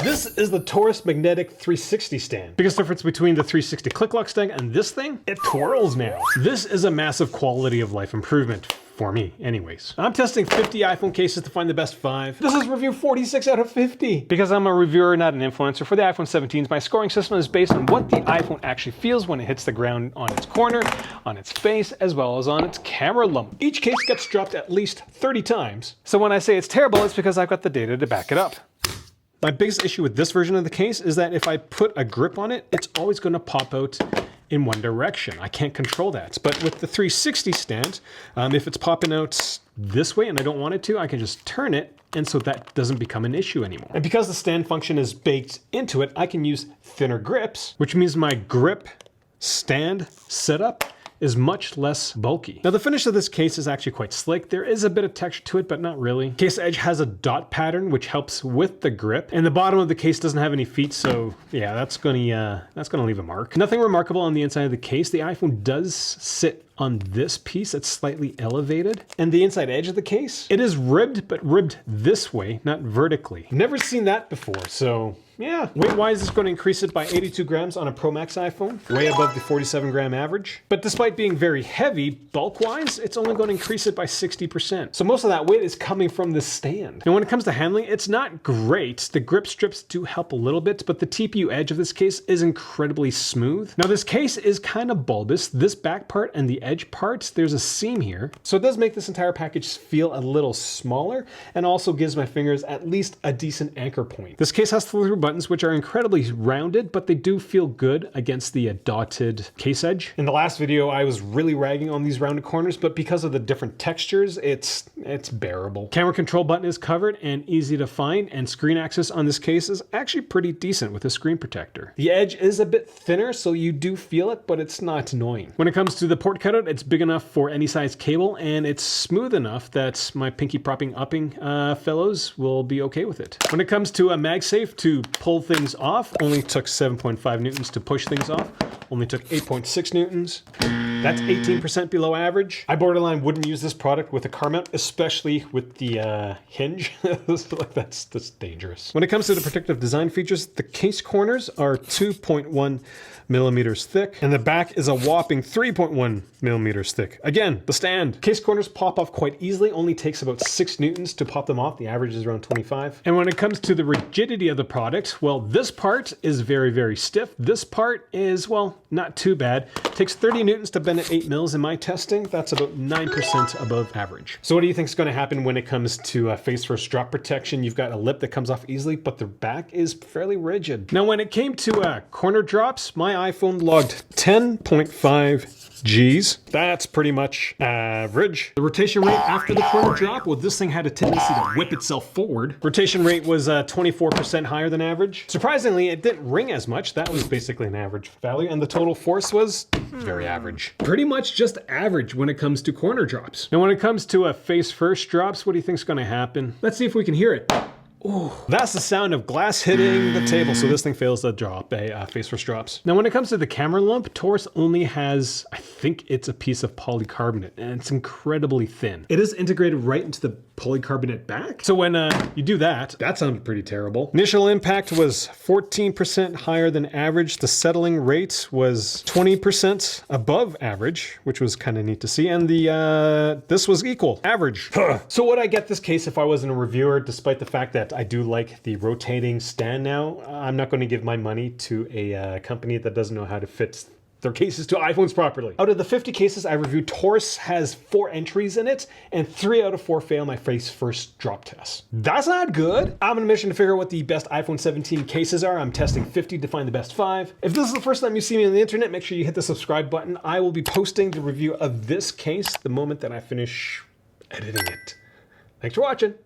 This is the Torras Magnetic 360 stand. Biggest difference between the 360 click lock stand and this thing? It twirls now. This is a massive quality of life improvement. For me, anyways. I'm testing 50 iPhone cases to find the best 5. This is review 46 out of 50. Because I'm a reviewer, not an influencer, for the iPhone 17s, my scoring system is based on what the iPhone actually feels when it hits the ground on its corner, on its face, as well as on its camera lump. Each case gets dropped at least 30 times. So when I say it's terrible, it's because I've got the data to back it up. My biggest issue with this version of the case is that if I put a grip on it, it's always going to pop out in one direction. I can't control that. But with the 360 stand, if it's popping out this way and I don't want it to, I can just turn it, and so that doesn't become an issue anymore. And because the stand function is baked into it, I can use thinner grips, which means my grip stand setup is much less bulky. Now the finish of this case is actually quite slick. There is a bit of texture to it, but not really. Case edge has a dot pattern, which helps with the grip. And the bottom of the case doesn't have any feet, so yeah, that's gonna leave a mark. Nothing remarkable on the inside of the case. The iPhone does sit on this piece that's slightly elevated. And the inside edge of the case, it is ribbed, but ribbed this way, not vertically. Never seen that before, so yeah. Weight-wise, it's going to increase it by 82 grams on a Pro Max iPhone, way above the 47 gram average. But despite being very heavy, bulk-wise, it's only going to increase it by 60%. So most of that weight is coming from the stand. And when it comes to handling, it's not great. The grip strips do help a little bit, but the TPU edge of this case is incredibly smooth. Now this case is kind of bulbous. This back part and the edge parts, there's a seam here. So it does make this entire package feel a little smaller and also gives my fingers at least a decent anchor point. This case has through buttons, which are incredibly rounded, but they do feel good against the dotted case edge. In the last video, I was really ragging on these rounded corners, but because of the different textures, it's bearable. Camera control button is covered and easy to find, and screen access on this case is actually pretty decent with a screen protector. The edge is a bit thinner, so you do feel it, but it's not annoying. When it comes to the port cutout, it's big enough for any size cable, and it's smooth enough that my pinky propping upping fellows will be okay with it. When it comes to a MagSafe to pull things off, only took 7.5 newtons to push things off, only took 8.6 newtons. That's 18% below average. I borderline wouldn't use this product with a car mount, especially with the hinge. That's dangerous. When it comes to the protective design features, the case corners are 2.1 millimeters thick, and the back is a whopping 3.1 millimeters thick. Again, the stand. Case corners pop off quite easily, only takes about 6 newtons to pop them off. The average is around 25. And when it comes to the rigidity of the product, well, this part is very, very stiff. This part is, well, not too bad. Takes 30 newtons to bend at 8 mils in my testing. That's about 9% above average. So what do you think is going to happen when it comes to face first drop protection? You've got a lip that comes off easily, but the back is fairly rigid. Now, when it came to corner drops, my iPhone logged 10.5 Gs. That's pretty much average. The rotation rate after the corner drop, well, this thing had a tendency to whip itself forward. Rotation rate was 24% higher than average. Surprisingly, it didn't ring as much. That was basically an average value, and the total force was very average. Pretty much just average when it comes to corner drops. Now, when it comes to face first drops, what do you think is going to happen? Let's see if we can hear it. Ooh, that's the sound of glass hitting the table. So this thing fails to drop face first drops. Now, when it comes to the camera lump, Torras only has, I think it's a piece of polycarbonate, and it's incredibly thin. It is integrated right into the polycarbonate back. So when you do that, that sounded pretty terrible. Initial impact was 14% higher than average. The settling rate was 20% above average, which was kind of neat to see. And this was equal, average. So would I get this case if I wasn't a reviewer, despite the fact that I do like the rotating stand now? I'm not going to give my money to a company that doesn't know how to fit their cases to iPhones properly. Out of the 50 cases I reviewed, Torras has 4 entries in it, and 3 out of 4 fail my face first drop test. That's not good. I'm on a mission to figure out what the best iPhone 17 cases are. I'm testing 50 to find the best 5. If this is the first time you see me on the internet, make sure you hit the subscribe button. I will be posting the review of this case the moment that I finish editing it. Thanks for watching.